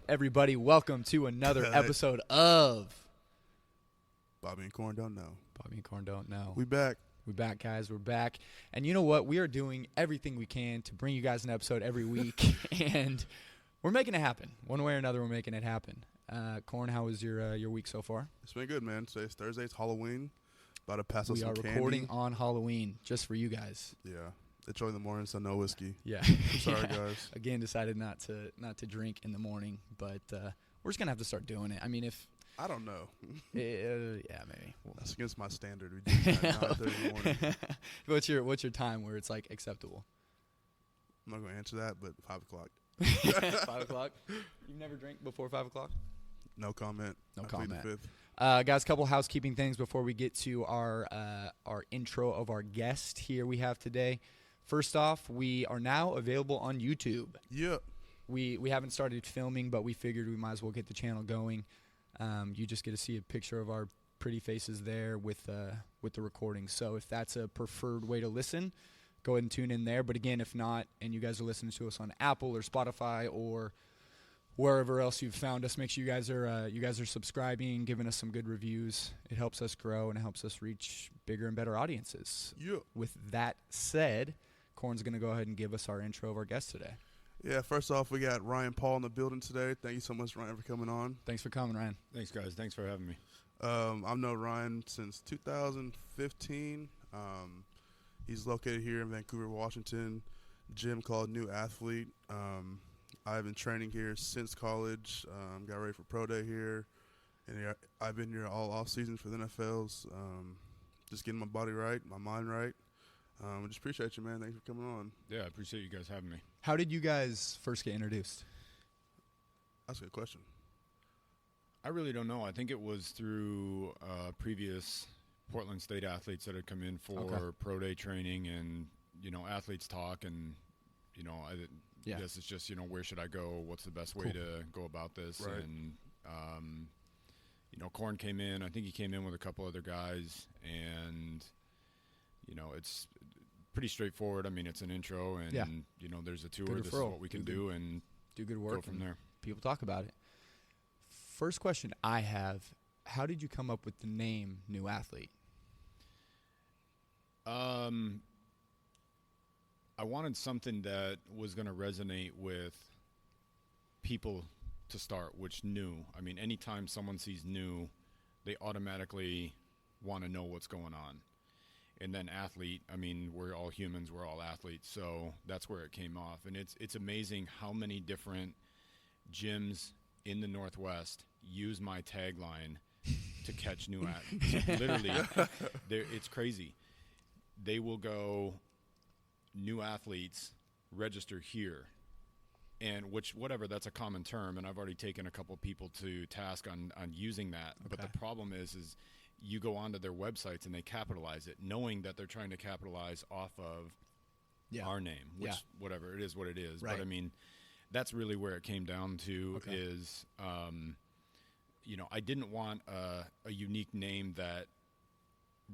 everybody? Welcome to another episode of Bobby and Corn Don't Know. Bobby and Corn Don't Know. We back. We're back, guys. We're back. And you know what? We are doing everything we can to bring you guys an episode every week. And we're making it happen. One way or another, we're making it happen. Corn, how was your week so far? It's been good, man. Today's Thursday. It's Halloween. About to pass us some candy. We are recording on Halloween just for you guys. Yeah. It's early in the morning, so no whiskey. Yeah. I'm sorry, guys. Again, decided not to drink in the morning, but we're just going to have to start doing it. I mean, if... I don't know. Yeah, maybe. That's against my standard. We do that at 9:30 in the morning. What's your time where it's like acceptable? I'm not going to answer that, but 5 o'clock. 5 o'clock? You've never drank before 5 o'clock? No comment. No I plead comment. the fifth. Guys, a couple housekeeping things before we get to our intro of our guest here we have today. First off, we are now available on YouTube. Yep. We haven't started filming, but we figured we might as well get the channel going. You just get to see a picture of our pretty faces there with the recording. So if that's a preferred way to listen, go ahead and tune in there. But again, if not, and you guys are listening to us on Apple or Spotify or wherever else you've found us, make sure you guys are subscribing, giving us some good reviews. It helps us grow and it helps us reach bigger and better audiences. Yep. With that said, Corn's going to go ahead and give us our intro of our guest today. Yeah, first off, we got Ryan Paul in the building today. Thank you so much, Ryan, for coming on. Thanks for coming, Ryan. Thanks, guys. Thanks for having me. I've known Ryan since 2015. He's located here in Vancouver, Washington, gym called New Athlete. I've been training here since college. Got ready for Pro Day here. And I've been here all off season for the NFLs. Just getting my body right, my mind right. I just appreciate you, man. Thanks for coming on. Yeah, I appreciate you guys having me. How did you guys first get introduced? That's a good question. I really don't know. I think it was through previous Portland State athletes that had come in for Pro Day training and, athletes talk and, I guess it's just, where should I go? What's the best way to go about this? Right. And, Corn came in. I think he came in with a couple other guys and, it's pretty straightforward. I mean, it's an intro and, there's a tour. This is what we can do and do good work go from there. People talk about it. First question I have, how did you come up with the name New Athlete? I wanted something that was going to resonate with people to start, which new. I mean, anytime someone sees new, they automatically want to know what's going on. And then athlete, I mean, we're all humans, we're all athletes, so that's where it came off. And it's amazing how many different gyms in the Northwest use my tagline to catch new athletes. Literally, it's crazy. They will go, new athletes, register here. And whatever, that's a common term, and I've already taken a couple people to task on using that. Okay. But the problem is you go onto their websites and they capitalize it, knowing that they're trying to capitalize off of our name, which whatever, it is what it is. Right. But, I mean, that's really where it came down to is, I didn't want a unique name that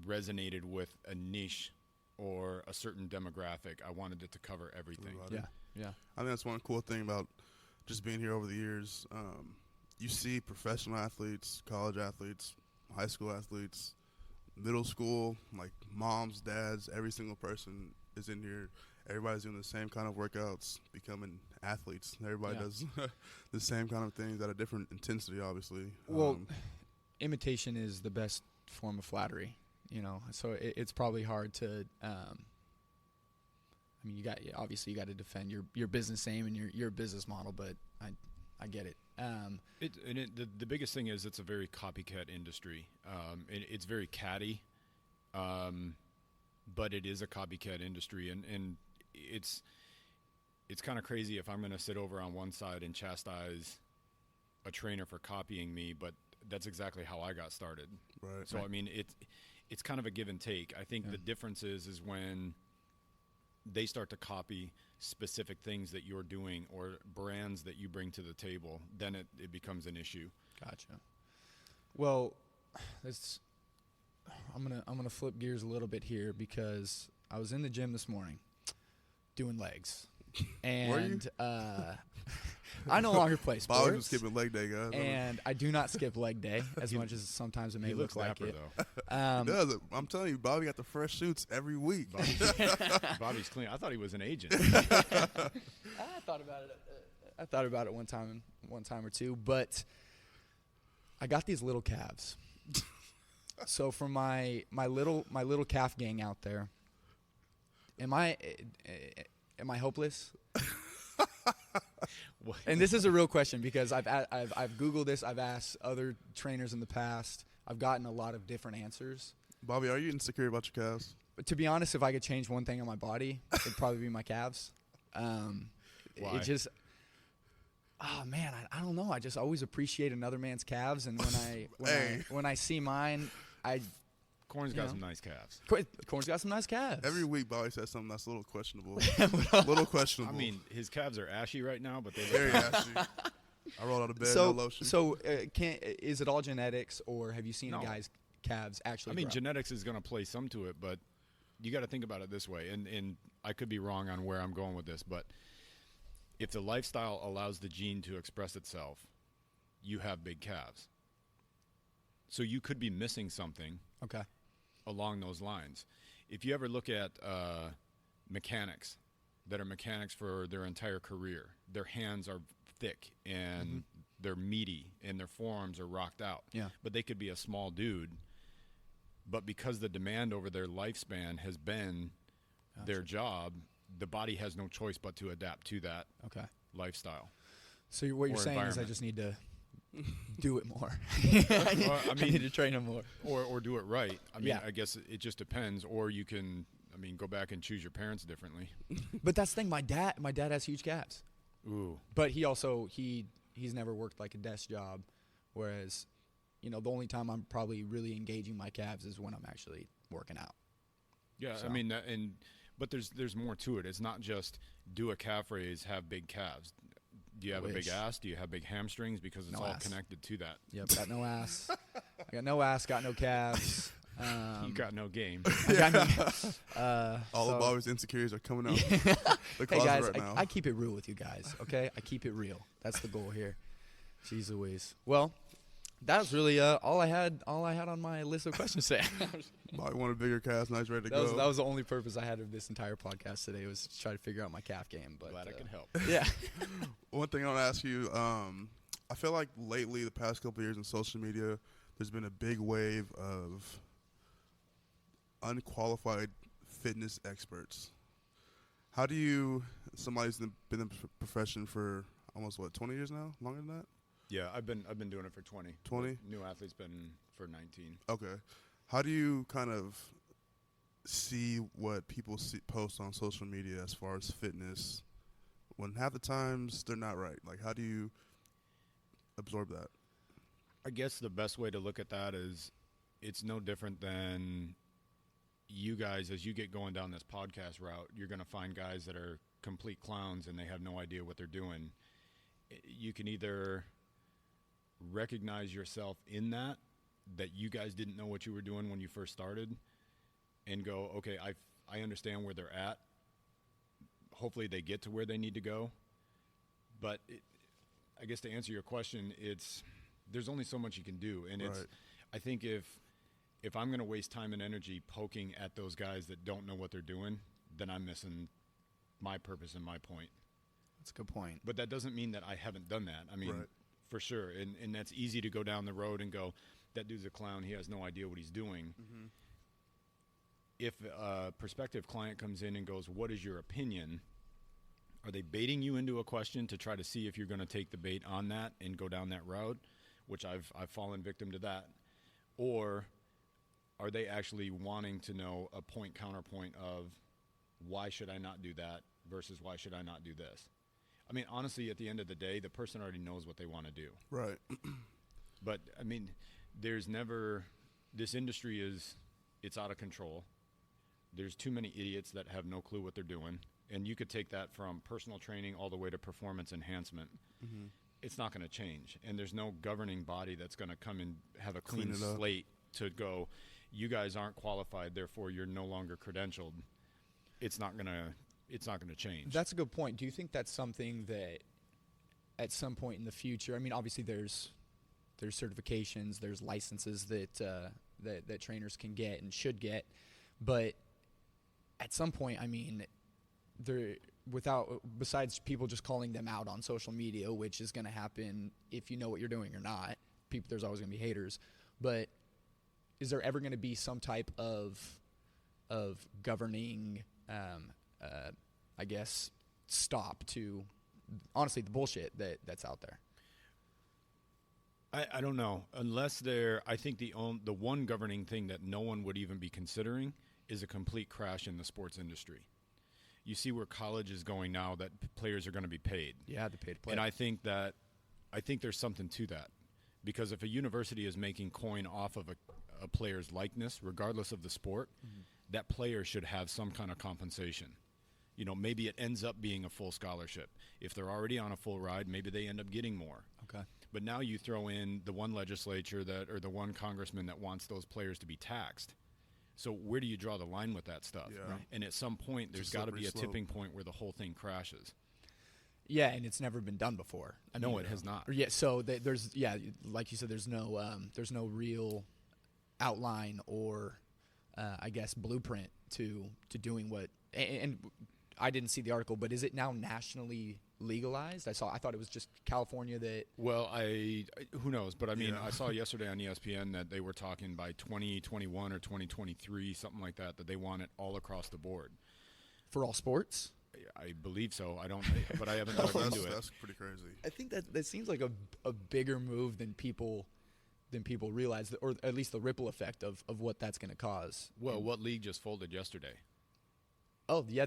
resonated with a niche or a certain demographic. I wanted it to cover everything. Yeah. I think that's one cool thing about just being here over the years. You see professional athletes, college athletes, high school athletes, middle school, like moms, dads, every single person is in here. Everybody's doing the same kind of workouts, becoming athletes. Everybody does the same kind of things at a different intensity, obviously. Well, imitation is the best form of flattery, so it's probably hard to you got to defend your business name and your business model, but I get it. The biggest thing is it's a very copycat industry. It's very catty, but it is a copycat industry, and it's kind of crazy if I'm going to sit over on one side and chastise a trainer for copying me, but that's exactly how I got started. Right. So I mean, it's kind of a give and take. I think the difference is when they start to copy specific things that you're doing or brands that you bring to the table, then it becomes an issue. Gotcha. Well, I'm gonna flip gears a little bit here because I was in the gym this morning doing legs. And were you? I no longer play sports. Bobby was skipping leg day, guys. And I do not skip leg day as much as sometimes it may look like dapper, it. though. He does it. I'm telling you, Bobby got the fresh shoots every week. Bobby's clean. I thought he was an agent. I thought about it one time or two, but I got these little calves. So for my little calf gang out there, am I hopeless? And this is a real question because I've Googled this. I've asked other trainers in the past. I've gotten a lot of different answers. Bobby, are you insecure about your calves? But to be honest, if I could change one thing on my body, it'd probably be my calves. Why? It just, oh man, I don't know. I just always appreciate another man's calves, and when I see mine, Corn's got some nice calves. Corn's got some nice calves. Every week, Bobby says something that's a little questionable. Little questionable. I mean, his calves are ashy right now, but they're very ashy. I rolled out of bed, no lotion. So, is it all genetics, or have you seen a guy's calves actually? I mean, grow? genetics is going to play some to it, but you got to think about it this way. And I could be wrong on where I'm going with this, but if the lifestyle allows the gene to express itself, you have big calves. So you could be missing something. Okay. Along those lines. If you ever look at mechanics that are mechanics for their entire career, their hands are thick and they're meaty and their forearms are rocked out. Yeah. But they could be a small dude, but because the demand over their lifespan has been their job, the body has no choice but to adapt to that lifestyle. So what you're saying is I just need to do it more. I need to train him more. Or do it right. I mean, I guess it just depends. Or you can, go back and choose your parents differently. But that's the thing. My dad has huge calves. Ooh. But he also, he's never worked like a desk job. Whereas, the only time I'm probably really engaging my calves is when I'm actually working out. Yeah, So. But there's more to it. It's not just do a calf raise, have big calves. Do you have a big ass? Do you have big hamstrings? Because it's all connected to that. Yep, got no ass. I got no ass, got no calves. You got no game. All of Bobby's insecurities are coming out the closet guys, right now. I keep it real with you guys, okay? I keep it real. That's the goal here. Jeez Louise. Well, that was really all I had on my list of questions today. Bobby wanted bigger calves, now he's ready to go. That was the only purpose I had of this entire podcast today, was to try to figure out my calf game. But Glad I could help. Yeah. One thing I want to ask you, I feel like lately, the past couple of years in social media, there's been a big wave of unqualified fitness experts. How do you, somebody's been in the profession for almost 20 years now? Longer than that? Yeah, I've been doing it for 20. 20? New athlete's been for 19. Okay. How do you kind of see what people post on social media as far as fitness when half the times they're not right? Like, how do you absorb that? I guess the best way to look at that is it's no different than you guys, as you get going down this podcast route, you're going to find guys that are complete clowns and they have no idea what they're doing. You can either recognize yourself in that you guys didn't know what you were doing when you first started and go, okay, I understand where they're at. Hopefully they get to where they need to go. But I guess to answer your question, there's only so much you can do. And I think if I'm going to waste time and energy poking at those guys that don't know what they're doing, then I'm missing my purpose and my point. That's a good point. But that doesn't mean that I haven't done that. I mean, for sure. And that's easy to go down the road and go, that dude's a clown. He has no idea what he's doing. Mm-hmm. If a prospective client comes in and goes, what is your opinion? Are they baiting you into a question to try to see if you're going to take the bait on that and go down that route, which I've fallen victim to that? Or are they actually wanting to know a point counterpoint of why should I not do that versus why should I not do this? I mean, honestly, at the end of the day, the person already knows what they want to do. Right. But, I mean, there's never – this industry it's out of control. There's too many idiots that have no clue what they're doing. And you could take that from personal training all the way to performance enhancement. Mm-hmm. It's not going to change. And there's no governing body that's going to come and have a clean slate to go, you guys aren't qualified, therefore you're no longer credentialed. It's not going to change. That's a good point. Do you think that's something that at some point in the future, I mean, obviously there's certifications, there's licenses that trainers can get and should get, but at some point, I mean, besides people just calling them out on social media, which is going to happen if you know what you're doing or not. There's always going to be haters, but is there ever going to be some type of governing, I guess, stop to honestly the bullshit that's out there? I don't know. Unless I think the one governing thing that no one would even be considering is a complete crash in the sports industry. You see where college is going now, that players are going to be paid. Yeah, the paid play. And I think there's something to that, because if a university is making coin off of a player's likeness, regardless of the sport, that player should have some kind of compensation. You know, maybe it ends up being a full scholarship. If they're already on a full ride, maybe they end up getting more. Okay. But now you throw in the one legislature or the one congressman that wants those players to be taxed. So where do you draw the line with that stuff? Yeah. Right. And at some point, there's got to be a tipping point where the whole thing crashes. Yeah, and it's never been done before. No, it has not. Yeah, so like you said, there's no real outline or I guess blueprint to doing what. And I didn't see the article, but is it now nationally legalized? I thought it was just California that. Well, who knows? But I mean, I saw yesterday on ESPN that they were talking by 2021 or 2023, something like that they want it all across the board. For all sports? I believe so. I don't, but I haven't dug into it. That's pretty crazy. I think that seems like a bigger move than people realize, or at least the ripple effect of what that's going to cause. Well, what league just folded yesterday? Oh yeah,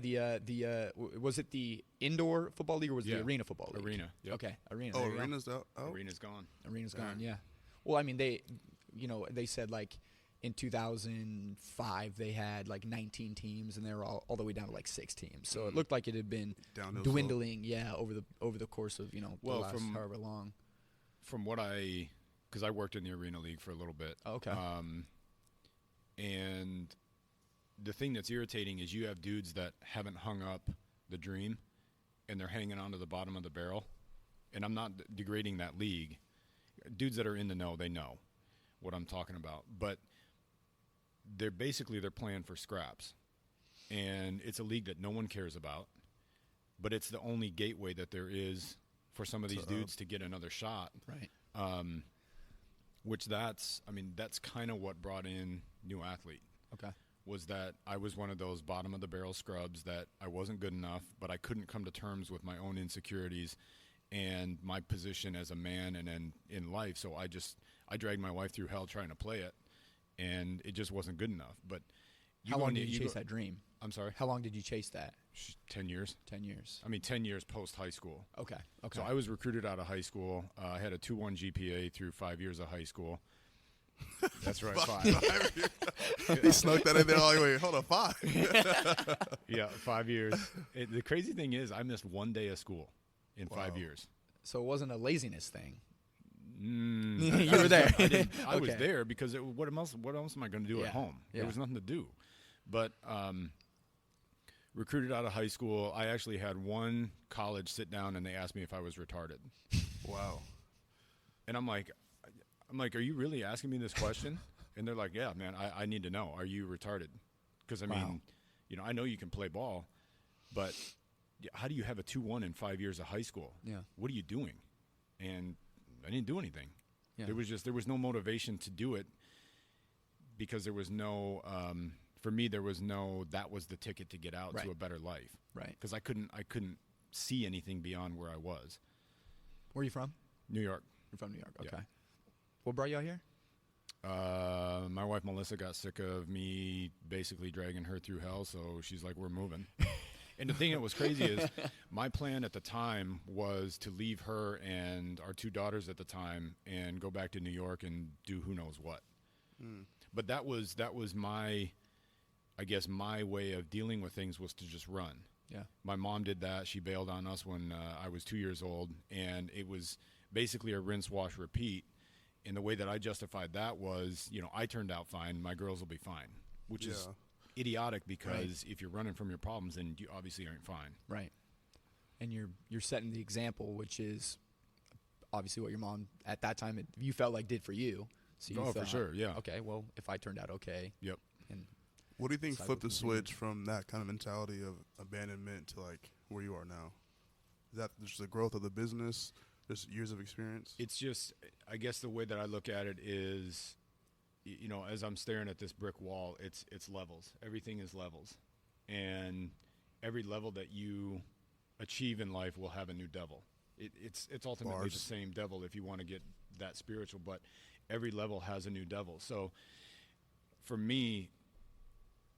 was it the indoor football league or was it the arena football league? Arena. Yep. Okay, arena. Oh, arena's out. Oh. Arena's gone. Arena's gone. Yeah. Well, I mean, they said like in 2005 they had like 19 teams and they were all the way down to like 6 teams. So it looked like it had been dwindling. Yeah, over the course of the last however long. From what because I worked in the arena league for a little bit. Oh, okay. And the thing that's irritating is you have dudes that haven't hung up the dream and they're hanging onto the bottom of the barrel. And I'm not degrading that league. Dudes that are in the know, they know what I'm talking about. But they're playing for scraps. And it's a league that no one cares about. But it's the only gateway that there is for some of these dudes to get another shot. Right. That's kind of what brought in New Athlete. Okay. Was that I was one of those bottom of the barrel scrubs that I wasn't good enough, but I couldn't come to terms with my own insecurities and my position as a man and in life. So I dragged my wife through hell trying to play it, and it just wasn't good enough. But how long did you chase that dream? I'm sorry? How long did you chase that? 10 years. 10 years. I mean, 10 years post-high school. Okay. So I was recruited out of high school. I had a 2.1 GPA through 5 years of high school. That's right, 5. He snuck that in there all the way. Hold on, 5. Yeah, 5 years. The crazy thing is I missed 1 day of school in 5 years. So it wasn't a laziness thing. You were there. I was there because what else am I going to do at home? Yeah. There was nothing to do. But recruited out of high school, I actually had one college sit down and they asked me if I was retarded. Wow. And I'm like, are you really asking me this question? And they're like, yeah, man, I need to know. Are you retarded? Because, I mean, I know you can play ball, but how do you have a 2.1 in 5 years of high school? Yeah. What are you doing? And I didn't do anything. Yeah. There was no motivation to do it because there was no, for me, that was the ticket to get out to a better life. Right. Because I couldn't see anything beyond where I was. Where are you from? New York. You're from New York. Okay. Yeah. What brought you out here? My wife Melissa got sick of me basically dragging her through hell, so she's like, we're moving. And the thing that was crazy is my plan at the time was to leave her and our 2 daughters at the time and go back to New York and do who knows what. But that was my way of dealing with things was to just run. Yeah. My mom did that. She bailed on us when I was 2 years old, and it was basically a rinse, wash, repeat. And the way that I justified that was, I turned out fine. My girls will be fine, which is idiotic because if you're running from your problems, then you obviously aren't fine. Right. And you're setting the example, which is obviously what your mom at that time you felt like did for you. So you Oh, thought, for sure, yeah. Okay, well, if I turned out okay. Yep. And What do you think cycle flipped the continued. switch from that kind of mentality of abandonment to like where you are now? Is that just the growth of the business, just years of experience? It's just, I guess the way that I look at it is, you know, as I'm staring at this brick wall, it's levels. Everything is levels. And every level that you achieve in life will have a new devil. It's ultimately Bars. the same devil if you want to get that spiritual, but every level has a new devil. So for me,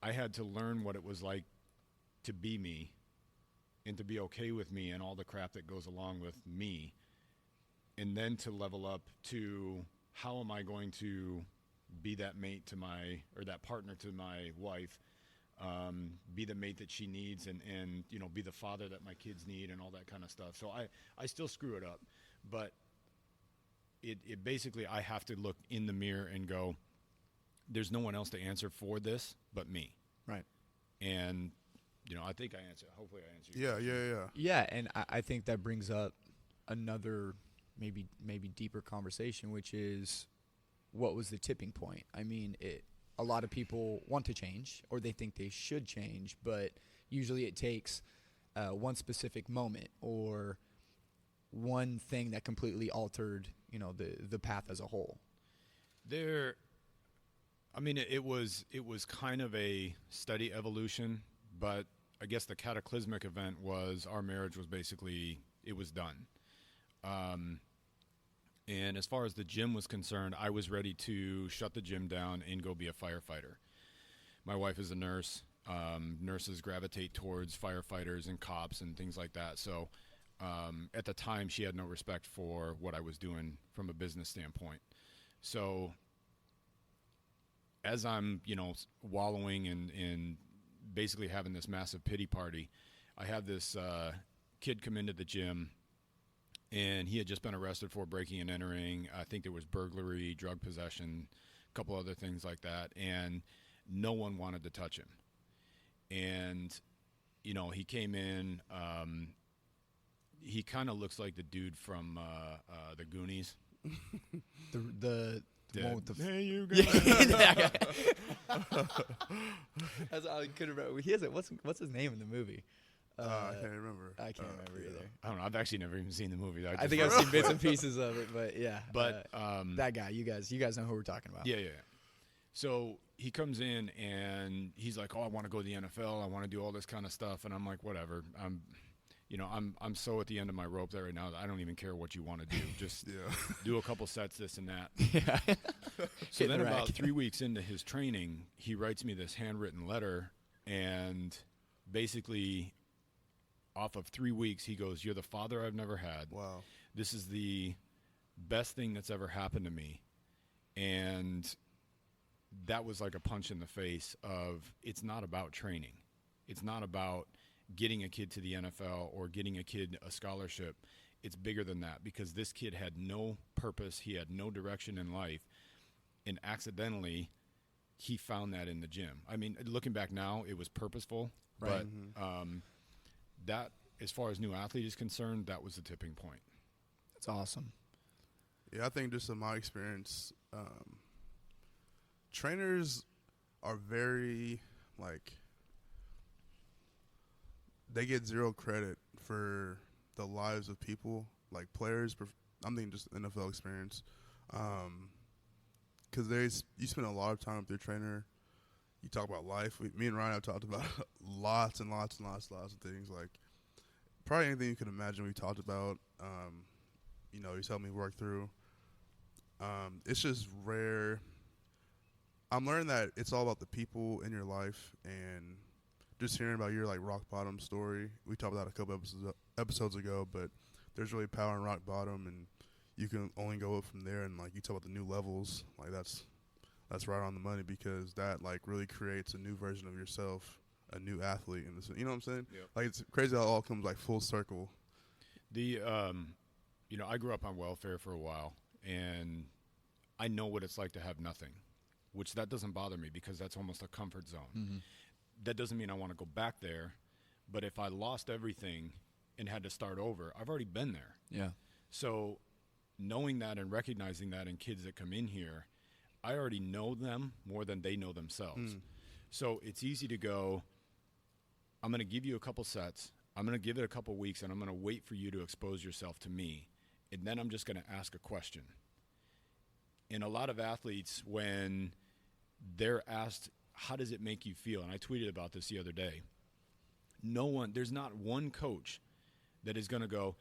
I had to learn what it was like to be me and to be okay with me and all the crap that goes along with me, and then to level up to how am I going to be that mate to my, or that partner to my wife, be the mate that she needs, and you know, be the father that my kids need, and all that kind of stuff. So I still screw it up, but it basically, I have to look in the mirror and go, there's no one else to answer for this but me. Right. And you know, I think I answered. Hopefully, I answered. Yeah. Yeah, and I think that brings up another maybe deeper conversation, which is what was the tipping point? I mean, a lot of people want to change or they think they should change, but usually it takes one specific moment or one thing that completely altered, you know, the path as a whole. I mean, it was kind of a steady evolution, but I guess the cataclysmic event was our marriage was basically, it was done. And as far as the gym was concerned, I was ready to shut the gym down and go be a firefighter. My wife is a nurse. Nurses gravitate towards firefighters and cops and things like that. So at the time, she had no respect for what I was doing from a business standpoint. So as I'm, you know, wallowing and basically having this massive pity party, I have this kid come into the gym, and he had just been arrested for breaking and entering. I think there was burglary, drug possession, a couple other things like that, and no one wanted to touch him. And, you know, he came in, he kind of looks like the dude from the Goonies. The one with the hey, you guys. I couldn't remember. He has it. What's his name in the movie? I can't remember. I can't remember either. I don't know. I've actually never even seen the movie. I think I've seen bits and pieces of it, but yeah. But that guy, you guys know who we're talking about. Yeah. So he comes in and he's like, "Oh, I want to go to the NFL. I want to do all this kind of stuff." And I'm like, "Whatever. I'm so at the end of my rope there right now that I don't even care what you want to do. Just do a couple sets, this and that." Yeah. So then about 3 weeks into his training, he writes me this handwritten letter, and basically off of 3 weeks, he goes, "You're the father I've never had. Wow. This is the best thing that's ever happened to me." And that was like a punch in the face of, it's not about training. It's not about getting a kid to the NFL or getting a kid a scholarship. It's bigger than that, because this kid had no purpose. He had no direction in life. And accidentally, he found that in the gym. I mean, looking back now, it was purposeful. Right. But that, as far as new athlete is concerned, that was the tipping point. That's awesome. Yeah, I think just in my experience, trainers are very, like, they get zero credit for the lives of people, like players. I'm thinking just NFL experience. Because you spend a lot of time with your trainer. You talk about life. Me and Ryan have talked about lots and lots and lots of things. Like, probably anything you could imagine we talked about. He's helped me work through. It's just rare. I'm learning that it's all about the people in your life, and just hearing about your, like, rock bottom story. We talked about it a couple episodes ago, but there's really power in rock bottom, and you can only go up from there. And, like, you talk about the new levels, like, that's right on the money, because that, like, really creates a new version of yourself, a new athlete. And you know what I'm saying? Yep. Like, it's crazy how it all comes, like, full circle. I grew up on welfare for a while, and I know what it's like to have nothing, which that doesn't bother me, because that's almost a comfort zone. Mm-hmm. That doesn't mean I want to go back there, but if I lost everything and had to start over, I've already been there. Yeah. So knowing that and recognizing that in kids that come in here, I already know them more than they know themselves. So it's easy to go, I'm going to give you a couple sets, I'm going to give it a couple weeks, and I'm going to wait for you to expose yourself to me, and then I'm just going to ask a question. And a lot of athletes, when they're asked, how does it make you feel? And I tweeted about this the other day. There's not one coach that is going to go,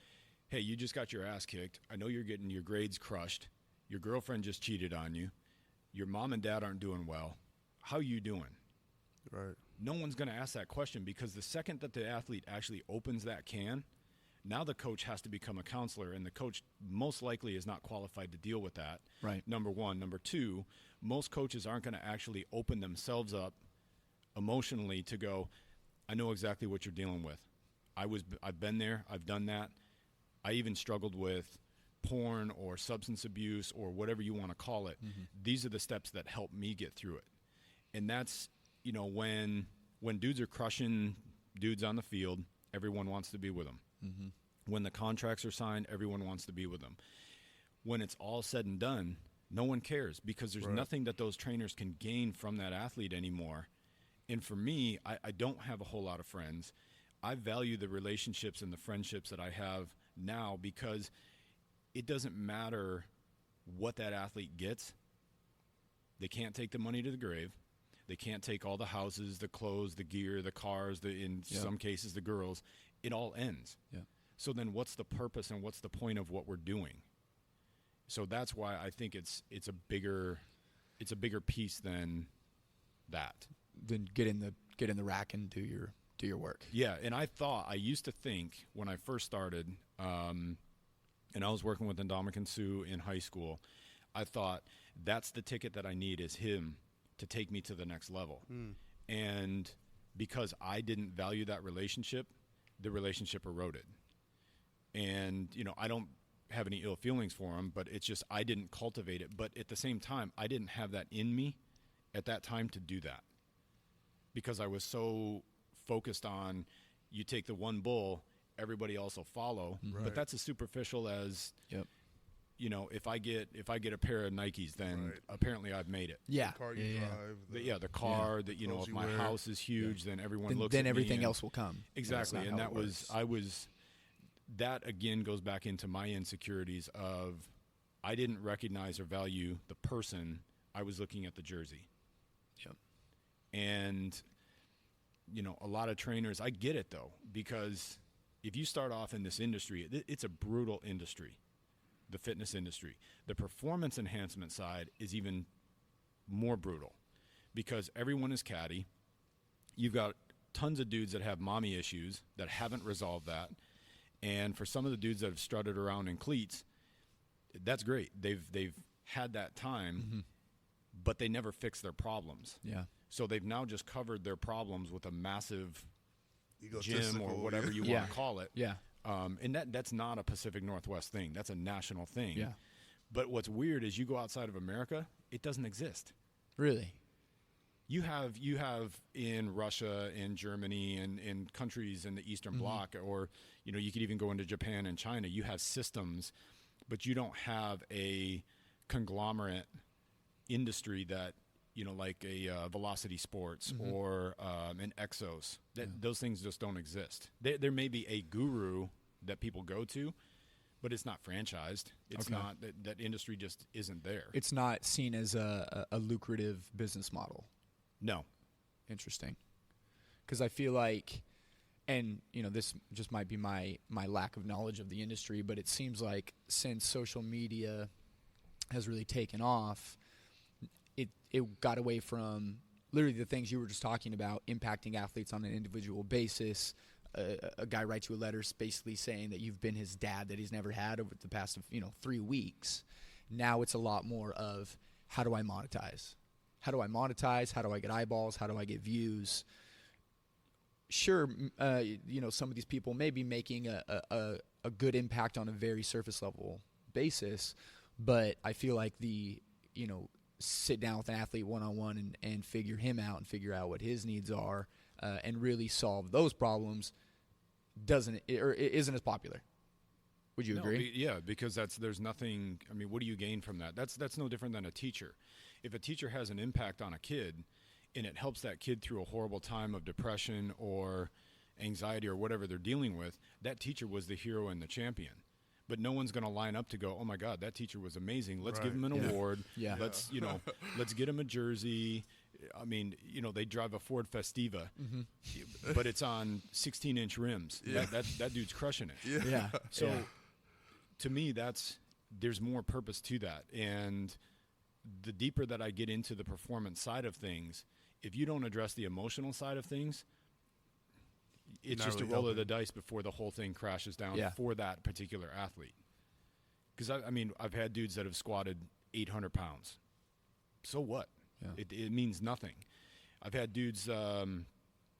hey, you just got your ass kicked. I know you're getting your grades crushed. Your girlfriend just cheated on you. Your mom and dad aren't doing well. How you doing? Right. No one's going to ask that question, because the second that the athlete actually opens that can, now the coach has to become a counselor, and the coach most likely is not qualified to deal with that. Right. Number one. Number two, most coaches aren't going to actually open themselves up emotionally to go, I know exactly what you're dealing with. I've been there. I've done that. I even struggled with porn or substance abuse or whatever you want to call it. These are the steps that help me get through it. And that's, when dudes are crushing dudes on the field, everyone wants to be with them. When the contracts are signed, everyone wants to be with them. When it's all said and done, no one cares, because there's nothing that those trainers can gain from that athlete anymore. And for me, I don't have a whole lot of friends. I value the relationships and the friendships that I have now, because it doesn't matter what that athlete gets. They can't take the money to the grave. They can't take all the houses, the clothes, the gear, the cars, in some cases the girls. It all ends. Yeah. So then what's the purpose and what's the point of what we're doing? So that's why I think it's a bigger piece than that. Then get in the rack and do your work. Yeah, and I used to think when I first started, and I was working with Ndamukong Suh in high school, I thought that's the ticket that I need, is him to take me to the next level. And because I didn't value that relationship, the relationship eroded. And, I don't have any ill feelings for him, but it's just I didn't cultivate it. But at the same time, I didn't have that in me at that time to do that, because I was so focused on, you take the one bull, everybody else will follow. Right. But that's as superficial as, if I get a pair of Nikes, then apparently I've made it. Yeah. The car you drive. The car that, if my house is huge, then everyone looks at me. Then everything else will come. Exactly. And that again goes back into my insecurities of, I didn't recognize or value the person. I was looking at the jersey. Yep. And, a lot of trainers, I get it though, because if you start off in this industry, it's a brutal industry, the fitness industry. The performance enhancement side is even more brutal, because everyone is catty. You've got tons of dudes that have mommy issues that haven't resolved that. And for some of the dudes that have strutted around in cleats, that's great. They've had that time, but they never fixed their problems. Yeah. So they've now just covered their problems with a massive gym or whatever you want to call it. Yeah. And that's not a Pacific Northwest thing. That's a national thing. Yeah. But what's weird is you go outside of America, it doesn't exist. Really? You have in Russia and Germany and in countries in the Eastern Bloc, or you could even go into Japan and China. You have systems, but you don't have a conglomerate industry that like a Velocity Sports or an Exos. Those things just don't exist. There may be a guru that people go to, but it's not franchised. It's not that industry just isn't there. It's not seen as a lucrative business model. No. Interesting. Because I feel like, and this just might be my lack of knowledge of the industry, but it seems like since social media has really taken off, it got away from literally the things you were just talking about, impacting athletes on an individual basis. A guy writes you a letter basically saying that you've been his dad that he's never had over the past 3 weeks. Now it's a lot more of, how do I monetize? How do I monetize? How do I get eyeballs? How do I get views? Sure, some of these people may be making a good impact on a very surface level basis, but I feel like sit down with an athlete one-on-one and figure him out and figure out what his needs are and really solve those problems isn't as popular. Would you No, agree? yeah, because there's nothing. I mean, what do you gain from that? That's no different than a teacher. If a teacher has an impact on a kid, and it helps that kid through a horrible time of depression or anxiety or whatever they're dealing with, that teacher was the hero and the champion. But no one's going to line up to go, oh my God, that teacher was amazing. Let's give him an award. Yeah. Let's let's get him a jersey. I mean, they drive a Ford Festiva, but it's on 16-inch rims. Yeah. That dude's crushing it. Yeah. So, Yeah. to me, there's more purpose to that. And the deeper that I get into the performance side of things, if you don't address the emotional side of things, it's Not just really a roll of helping. the dice before the whole thing crashes down for that particular athlete. Because, I mean, I've had dudes that have squatted 800 pounds. So what? Yeah. It means nothing. I've had dudes run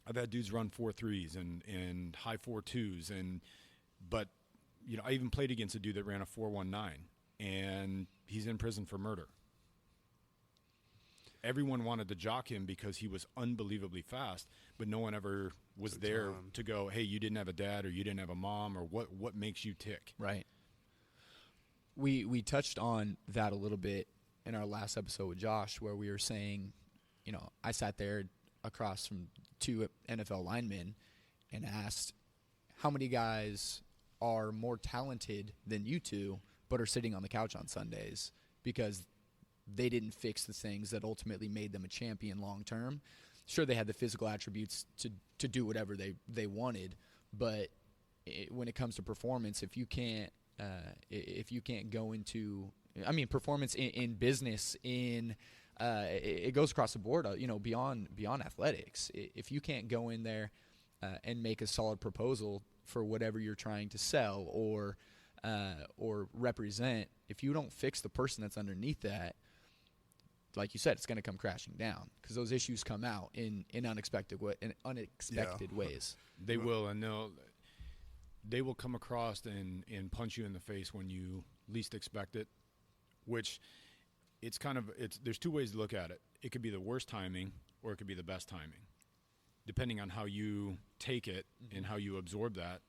4.3s and high 4.2s, but I even played against a dude that ran a 4.19, and he's in prison for murder. Everyone wanted to jock him because he was unbelievably fast, but no one ever was there to go, hey, you didn't have a dad or you didn't have a mom, or what makes you tick. Right. We touched on that a little bit in our last episode with Josh, where we were saying, I sat there across from two NFL linemen and asked how many guys are more talented than you two but are sitting on the couch on Sundays because they didn't fix the things that ultimately made them a champion long term. Sure, they had the physical attributes to do whatever they wanted, but when it comes to performance, if you can't go into, I mean, performance in business, it goes across the board, beyond athletics. If you can't go in there and make a solid proposal for whatever you're trying to sell or represent, if you don't fix the person that's underneath that, like you said, it's going to come crashing down because those issues come out in unexpected ways. They will, and they will come across and punch you in the face when you least expect it, which there's two ways to look at it. It could be the worst timing or it could be the best timing, depending on how you take it and how you absorb that.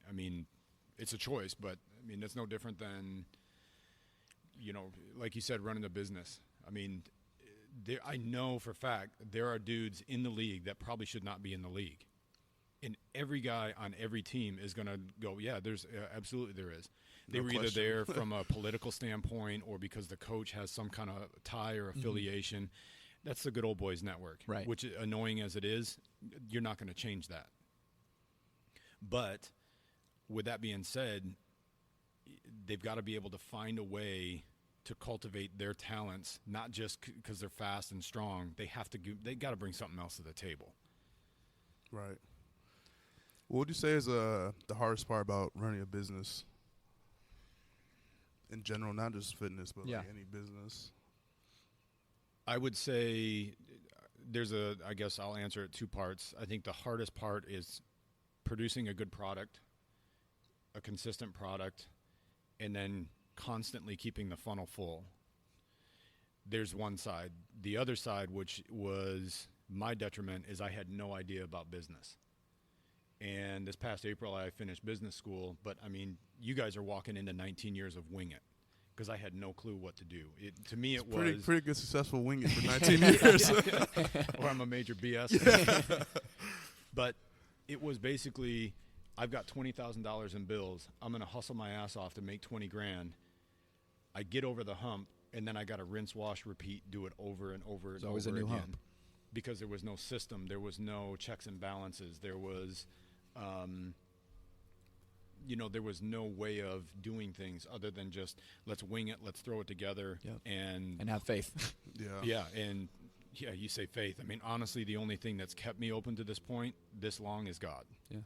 I mean, it's a choice, but I mean, it's no different than, like you said, running a business. I mean, I know for a fact there are dudes in the league that probably should not be in the league. And every guy on every team is going to go, yeah, there's absolutely there is. They were either there from a political standpoint or because the coach has some kind of tie or affiliation. That's the good old boys network, right? Which, annoying as it is, you're not going to change that. But with that being said, they've got to be able to find a way to cultivate their talents, not just because they're fast and strong. They got to bring something else to the table. Right. What would you say is the hardest part about running a business in general, not just fitness, but like any business? I would say I guess I'll answer it two parts. I think the hardest part is producing a good product, a consistent product, and then constantly keeping the funnel full. There's one side. The other side, which was my detriment, is I had no idea about business. And this past April, I finished business school. But, I mean, you guys are walking into 19 years of wing it because I had no clue what to do. To me, it was pretty good successful wing it for 19 years. Or I'm a major BS. But it was basically, I've got $20,000 in bills. I'm going to hustle my ass off to make 20 grand. I get over the hump, and then I got to rinse, wash, repeat, do it over and over and over again. There's always a new hump. Because there was no system, there was no checks and balances, there was, there was no way of doing things other than just let's wing it, let's throw it together, and have faith. You say faith. I mean, honestly, the only thing that's kept me open to this point this long is God. Yeah.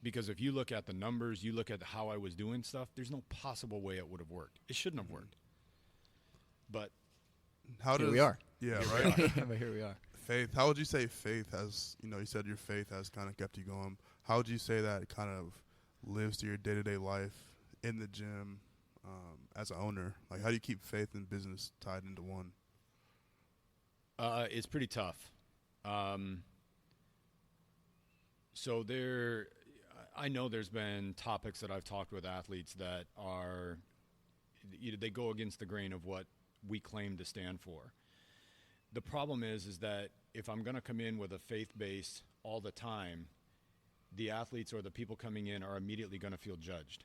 Because if you look at the numbers, you look at how I was doing stuff, there's no possible way it would have worked. It shouldn't have worked. But here we are. Yeah, right. But here we are. Faith. How would you say faith has, you said your faith has kind of kept you going. How would you say that kind of lives to your day-to-day life in the gym as an owner? Like, how do you keep faith and business tied into one? It's pretty tough. So I know there's been topics that I've talked with athletes that are, they go against the grain of what we claim to stand for. The problem is that if I'm going to come in with a faith base all the time, the athletes or the people coming in are immediately going to feel judged.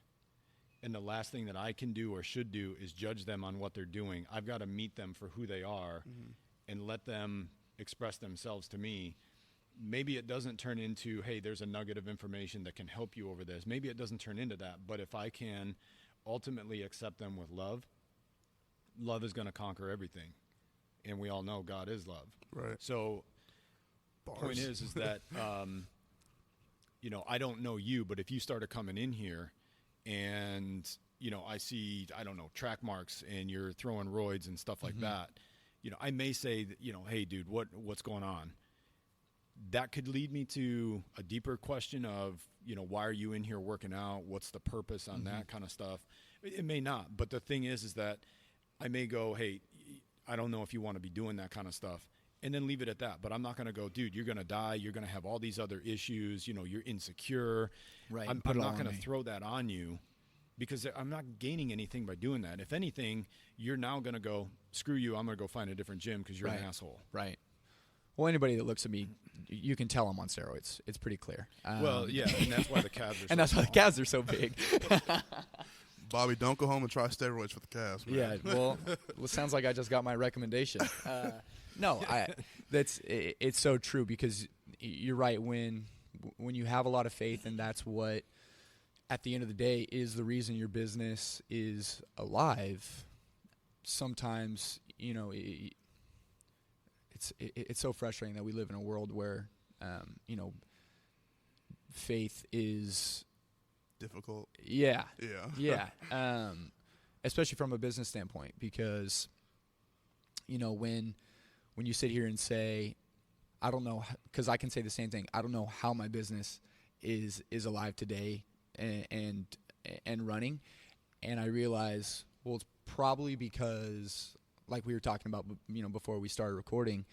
And the last thing that I can do or should do is judge them on what they're doing. I've got to meet them for who they are and let them express themselves to me. Maybe it doesn't turn into, hey, there's a nugget of information that can help you over this. Maybe it doesn't turn into that. But if I can ultimately accept them with love, love is going to conquer everything. And we all know God is love. Right. So Bars. Point is that, I don't know you, but if you started coming in here and, I see, I don't know, track marks and you're throwing roids and stuff like that, I may say that, hey, dude, what's going on? That could lead me to a deeper question of, why are you in here working out? What's the purpose on that kind of stuff? It may not. But the thing is that I may go, hey, I don't know if you want to be doing that kind of stuff, and then leave it at that. But I'm not going to go, dude, you're going to die. You're going to have all these other issues. You're insecure. Right. I'm not going to throw that on you because I'm not gaining anything by doing that. If anything, you're now going to go, screw you, I'm going to go find a different gym because you're an asshole. Right. Well, anybody that looks at me, you can tell I'm on steroids. It's pretty clear. Well, yeah, and that's why the calves are so and that's why the small. calves are so big. Bobby, don't go home and try steroids for the calves, man. Yeah, well, it sounds like I just got my recommendation. No, it's so true because you're right. When you have a lot of faith, and that's what, at the end of the day, is the reason your business is alive. Sometimes, it's so frustrating that we live in a world where, faith is difficult. Yeah. Yeah. Yeah. Especially from a business standpoint, because, when you sit here and say, I don't know, because I can say the same thing. I don't know how my business is alive today and running. And I realize, well, it's probably because, like we were talking about, before we started recording,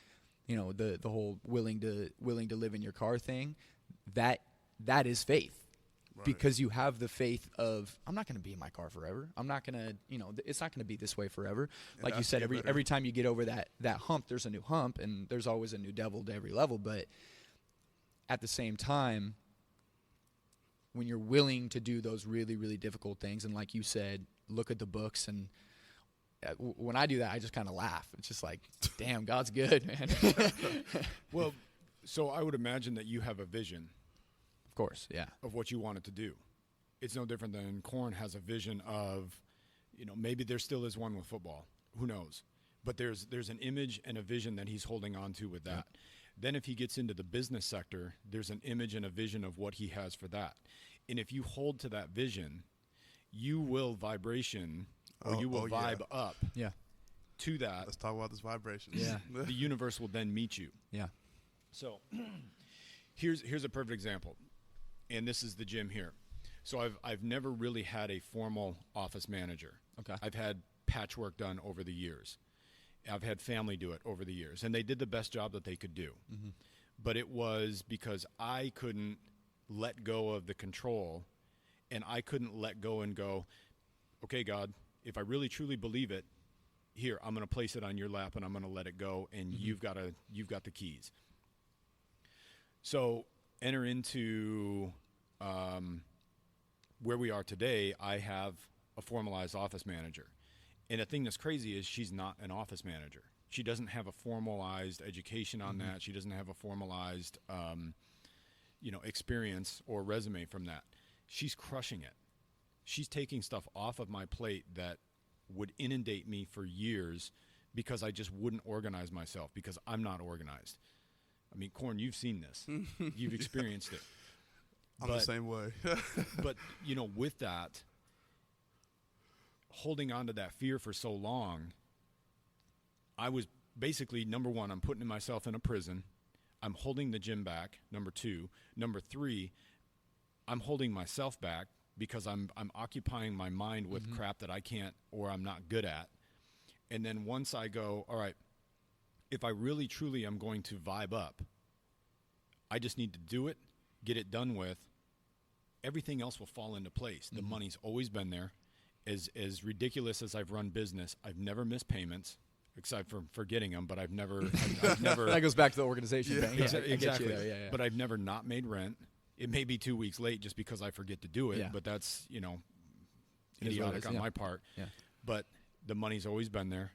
the whole willing to live in your car thing, that is faith. Right. Because you have the faith of, I'm not going to be in my car forever. I'm not going to, it's not going to be this way forever. Like you said, every time you get over that hump, there's a new hump, and there's always a new devil to every level. But at the same time, when you're willing to do those really, really difficult things, and like you said, look at the books, and when I do that, I just kind of laugh. It's just like, damn, God's good, man. Well, so I would imagine that you have a vision. Of course, yeah. Of what you wanted to do. It's no different than Korn has a vision of, maybe there still is one with football. Who knows? But there's an image and a vision that he's holding on to with that. Yep. Then if he gets into the business sector, there's an image and a vision of what he has for that. And if you hold to that vision, you will vibe up to that. Let's talk about this vibration. Yeah. The universe will then meet you. Yeah. So here's a perfect example. And this is the gym here. So I've never really had a formal office manager. Okay. I've had patchwork done over the years. I've had family do it over the years. And they did the best job that they could do. Mm-hmm. But it was because I couldn't let go of the control, and I couldn't let go and go, okay, God, if I really truly believe it, here, I'm going to place it on your lap and I'm going to let it go, and you've got the keys. So enter into where we are today. I have a formalized office manager. And the thing that's crazy is she's not an office manager. She doesn't have a formalized education on that. She doesn't have a formalized, experience or resume from that. She's crushing it. She's taking stuff off of my plate that would inundate me for years because I just wouldn't organize myself because I'm not organized. I mean, Korn, you've seen this. You've experienced it. I'm the same way. But, with that, holding on to that fear for so long, I was basically, number one, I'm putting myself in a prison. I'm holding the gym back, number two. Number three, I'm holding myself back because I'm occupying my mind with crap that I can't or I'm not good at. And then once I go, all right, if I really truly am going to vibe up, I just need to do it, get it done with, everything else will fall into place. The money's always been there. As ridiculous as I've run business, I've never missed payments, except for forgetting them. But I've never. That goes back to the organization thing. Yeah, exactly. Yeah. But I've never not made rent. It may be 2 weeks late just because I forget to do it. Yeah. But that's It is what it idiotic is, on yeah. my part. Yeah. But the money's always been there.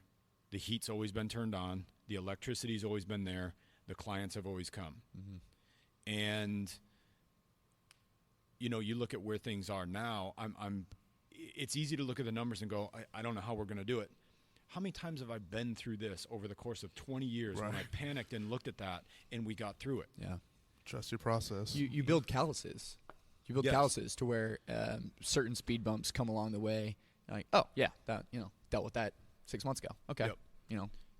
The heat's always been turned on. The electricity's always been there. The clients have always come. And you look at where things are now. It's easy to look at the numbers and go, I don't know how we're going to do it. How many times have I been through this over the course of 20 years when I panicked and looked at that and we got through it? Yeah. Trust your process. You build calluses. You build calluses to where certain speed bumps come along the way. You're like, oh yeah, that dealt with that 6 months ago. Okay,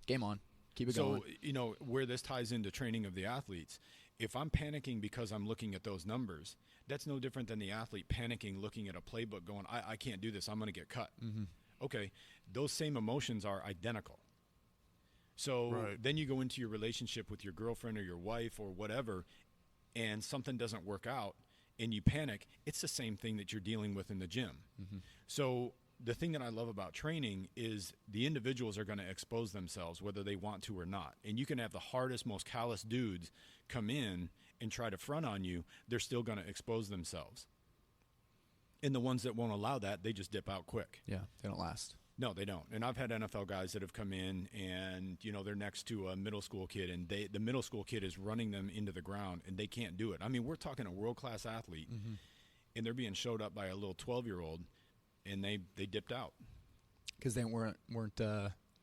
game on, keep it going. So where this ties into training of the athletes. If I'm panicking because I'm looking at those numbers, that's no different than the athlete panicking, looking at a playbook, going, I can't do this. I'm going to get cut. Okay, those same emotions are identical. So then you go into your relationship with your girlfriend or your wife or whatever, and something doesn't work out, and you panic. It's the same thing that you're dealing with in the gym. So the thing that I love about training is the individuals are going to expose themselves whether they want to or not. And you can have the hardest, most callous dudes come in and try to front on you. They're still going to expose themselves. And the ones that won't allow that, they just dip out quick. Yeah, they don't last. No, they don't. And I've had NFL guys that have come in and, they're next to a middle school kid and the middle school kid is running them into the ground and they can't do it. I mean, we're talking a world-class athlete and they're being showed up by a little 12-year-old and they dipped out. Because they weren't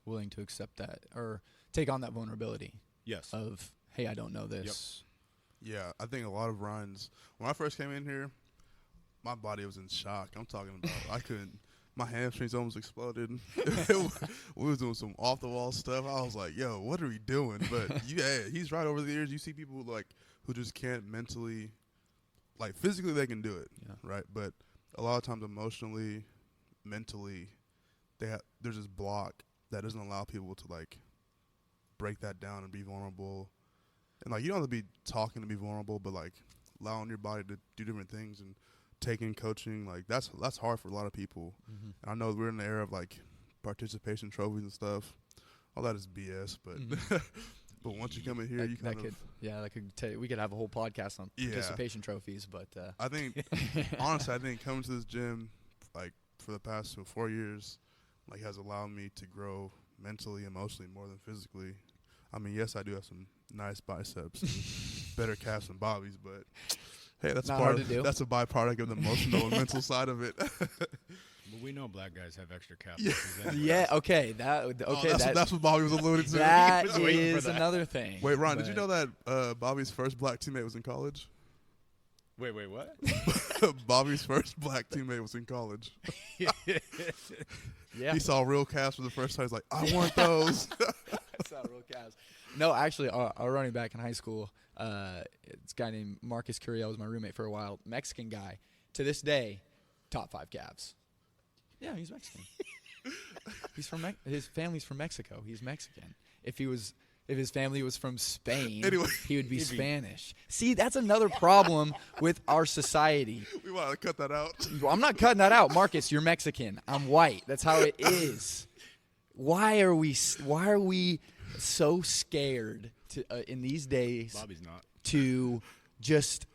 willing to accept that or take on that vulnerability. Yes. Of, hey, I don't know this. Yep. Yeah, I think a lot of Ryan's, when I first came in here, my body was in shock. I'm talking about, I couldn't. My hamstrings almost exploded. We was doing some off the wall stuff. I was like, "Yo, what are we doing?" But he's right. Over the years, you see people who just can't mentally, physically they can do it, right? But a lot of times, emotionally, mentally, there's this block that doesn't allow people to break that down and be vulnerable. And you don't have to be talking to be vulnerable, but allowing your body to do different things and taking coaching, that's hard for a lot of people. And I know we're in the era of participation trophies and stuff. All that is BS, but but once you come in here, we could have a whole podcast on participation trophies. But I think honestly, coming to this gym for the past 4 years has allowed me to grow mentally, emotionally more than physically. I mean, yes, I do have some nice biceps, and better calves than Bobby's, but hey, that's that's a byproduct of the emotional and mental side of it. But we know black guys have extra calves. Yeah. Okay. That's what Bobby was alluding to. That is another thing. Wait, Ron, did you know that Bobby's first black teammate was in college? Wait, what? Bobby's first black teammate was in college. Yeah. He saw real calves for the first time. He's like, I want those. I saw real calves. No, actually, our running back in high school, this guy named Marcus Curiel was my roommate for a while. Mexican guy. To this day, top 5 calves. Yeah, he's Mexican. He's from his family's from Mexico. He's Mexican. If his family was from Spain, he would be Spanish. See, that's another problem with our society. We want to cut that out. Well, I'm not cutting that out. Marcus, you're Mexican. I'm white. That's how it is. Why are we so scared to in these days? Bobby's not. To just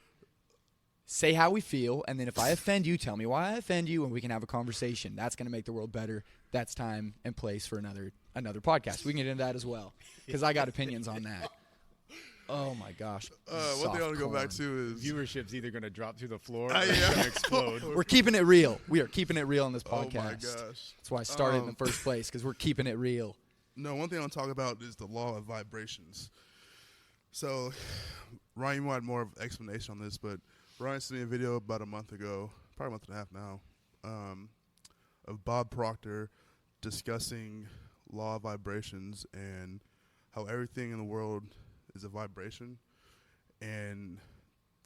say how we feel, and then if I offend you, tell me why I offend you, and we can have a conversation. That's going to make the world better. That's time and place for another podcast. We can get into that as well, because I got opinions on that. Oh, my gosh. One thing I want to go back to is viewership's either going to drop through the floor or it's going to explode. We're keeping it real. We are keeping it real on this podcast. Oh, my gosh. That's why I started in the first place, because we're keeping it real. No, one thing I want to talk about is the law of vibrations. So, Ryan, you might have more of an explanation on this, but Ryan sent me a video about a month ago, probably a month and a half now, of Bob Proctor discussing law of vibrations and how everything in the world is a vibration, and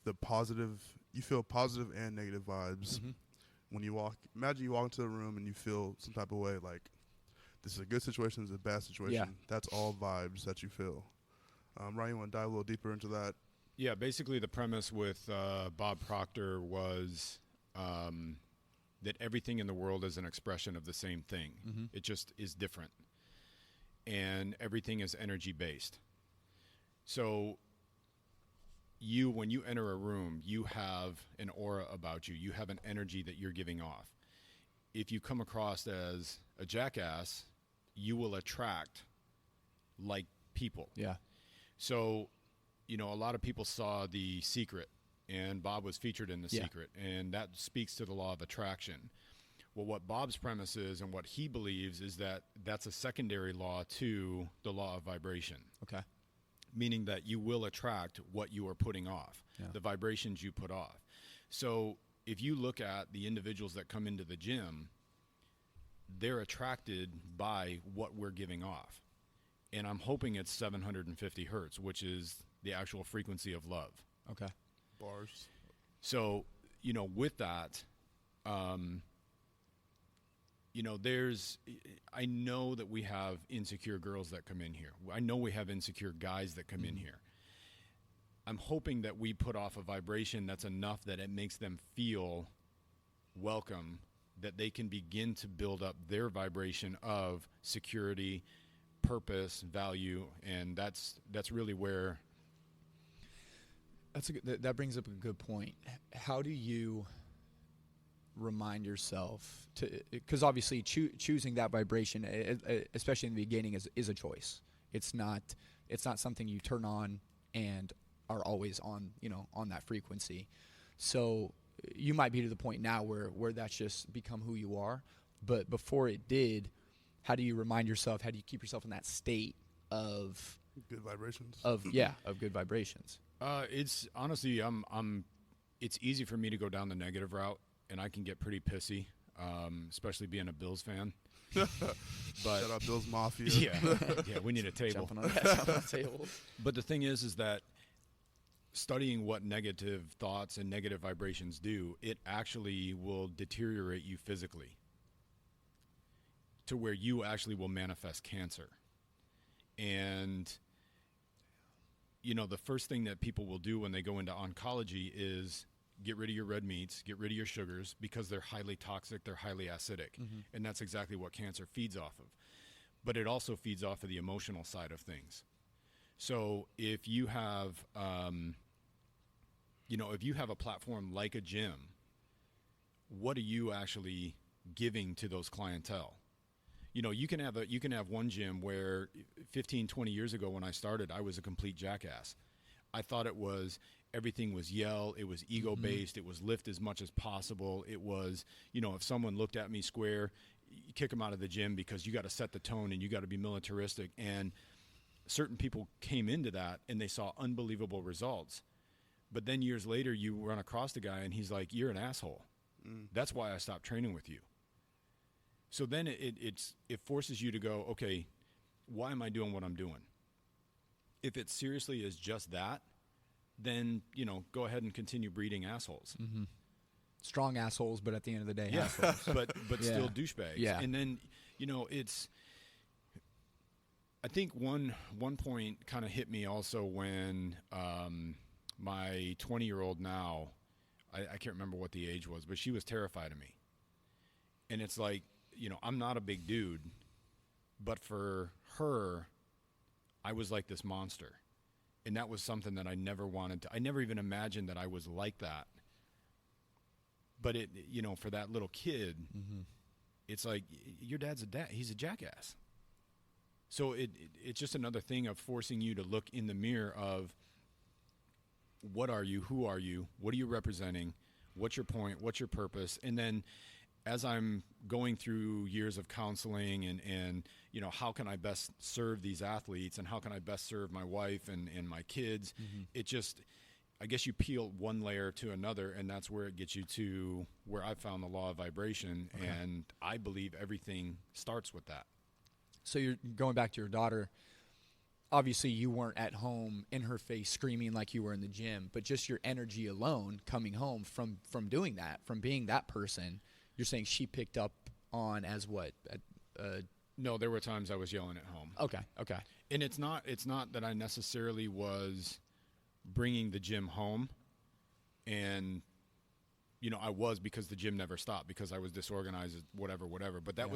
you feel positive and negative vibes when you walk. Imagine you walk into a room and you feel some type of way, this is a good situation, this is a bad situation. Yeah. That's all vibes that you feel. Ryan, you want to dive a little deeper into that? Yeah, basically the premise with Bob Proctor was that everything in the world is an expression of the same thing. Mm-hmm. It just is different. And everything is energy based. So when you enter a room, you have an aura about you. You have an energy that you're giving off. If you come across as a jackass, you will attract like people. Yeah. So, a lot of people saw The Secret, and Bob was featured in The Secret, and that speaks to the law of attraction. Well, what Bob's premise is and what he believes is that that's a secondary law to the law of vibration. Okay. Meaning that you will attract what you are putting off, the vibrations you put off. So if you look at the individuals that come into the gym, they're attracted by what we're giving off. And I'm hoping it's 750 hertz, which is the actual frequency of love. Okay. Bars. So, with that, I know that we have insecure girls that come in here. I know we have insecure guys that come in here. I'm hoping that we put off a vibration that's enough that it makes them feel welcome, that they can begin to build up their vibration of security, purpose, value, and that's really where. That brings up a good point. How do you remind yourself to, because obviously choosing that vibration, especially in the beginning, is a choice. It's not something you turn on and are always on, on that frequency. So you might be to the point now where that's just become who you are. But before it did, how do you remind yourself? How do you keep yourself in that state of good vibrations? Of good vibrations. It's honestly, it's easy for me to go down the negative route, and I can get pretty pissy, especially being a Bills fan. But shout out Bills Mafia. Yeah, we need a table. Jumping on that table. But the thing is that studying what negative thoughts and negative vibrations do, it actually will deteriorate you physically to where you actually will manifest cancer. And the first thing that people will do when they go into oncology is get rid of your red meats, get rid of your sugars, because they're highly toxic, they're highly acidic. Mm-hmm. And that's exactly what cancer feeds off of. But it also feeds off of the emotional side of things. So if you have, if you have a platform like a gym, what are you actually giving to those clientele? You can have one gym where 15, 20 years ago when I started, I was a complete jackass. I thought everything was yell, it was ego-based, it was lift as much as possible. It was, if someone looked at me square, you kick them out of the gym because you got to set the tone and you got to be militaristic. And certain people came into that and they saw unbelievable results. But then years later, you run across the guy and he's like, "You're an asshole. That's why I stopped training with you." So then it forces you to go, okay, why am I doing what I'm doing? If it seriously is just that, then, go ahead and continue breeding assholes. Mm-hmm. Strong assholes, but at the end of the day, yeah. assholes. but still douchebags. Yeah. And then, I think one point kind of hit me also when my 20-year-old now, I can't remember what the age was, but she was terrified of me. And it's like, I'm not a big dude, but for her, I was like this monster. And that was something that I never wanted to. I never even imagined that I was like that. But for that little kid, it's like, your dad's he's a jackass. So it's just another thing of forcing you to look in the mirror of, what are you? Who are you? What are you representing? What's your point? What's your purpose? And then as I'm going through years of counseling and how can I best serve these athletes and how can I best serve my wife and my kids, it just, I guess you peel one layer to another, and that's where it gets you to where I found the law of vibration. Okay. And I believe everything starts with that. So you're going back to your daughter. Obviously, you weren't at home in her face screaming like you were in the gym, but just your energy alone coming home from doing that, from being that person, you're saying she picked up on as what? No, there were times I was yelling at home. Okay. And it's not that I necessarily was bringing the gym home, and I was, because the gym never stopped, because I was disorganized, whatever. But that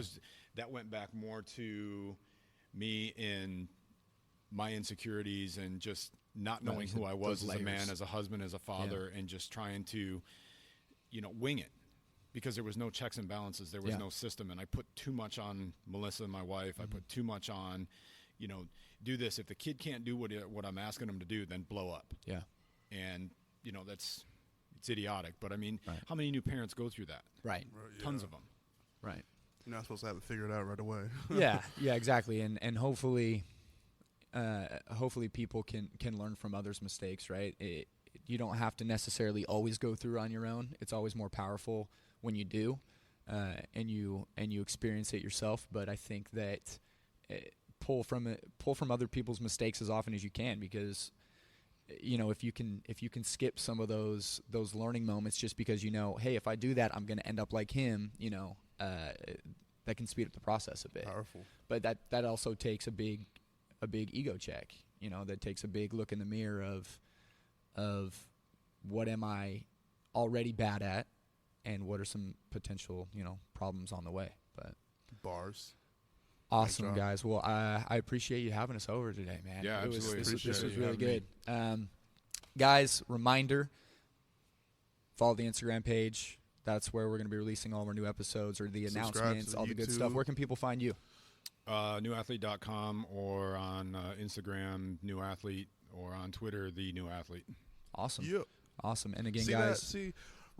went back more to me and my insecurities and just not knowing who I was as a man, as a husband, as a father, and just trying to, wing it, because there was no checks and balances. There was no system. And I put too much on Melissa, my wife. I put too much on, do this. If the kid can't do what I'm asking him to do, then blow up. Yeah. And, it's idiotic. But, I mean, how many new parents go through that? Right. Tons of them. Right. You're not supposed to have it figured out right away. Yeah, exactly. And hopefully people can learn from others' mistakes, right? You don't have to necessarily always go through on your own. It's always more powerful when you do, and you experience it yourself. But I think that pull from other people's mistakes as often as you can, because if you can skip some of those learning moments just because hey, if I do that, I'm going to end up like him. That can speed up the process a bit. Powerful. But that also takes a big ego check. That takes a big look in the mirror of what am I already bad at, and what are some potential problems on the way. But bars. Awesome, guys. Well, I appreciate you having us over today, man. Yeah, absolutely. This was really good. Guys, reminder, follow the Instagram page. That's where we're going to be releasing all of our new episodes, or the announcements, all the good stuff. Where can people find you? Newathlete.com, or on Instagram, New Athlete, or on Twitter, The New Athlete. Awesome. Yep. Awesome. And again, guys.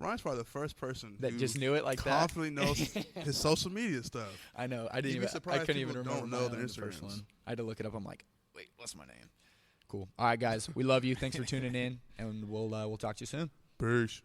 Ryan's probably the first person that just knew it like confidently knows his social media stuff. I know. I couldn't even remember the first one. I had to look it up. I'm like, wait, what's my name? Cool. All right, guys. We love you. Thanks for tuning in, and we'll talk to you soon. Peace.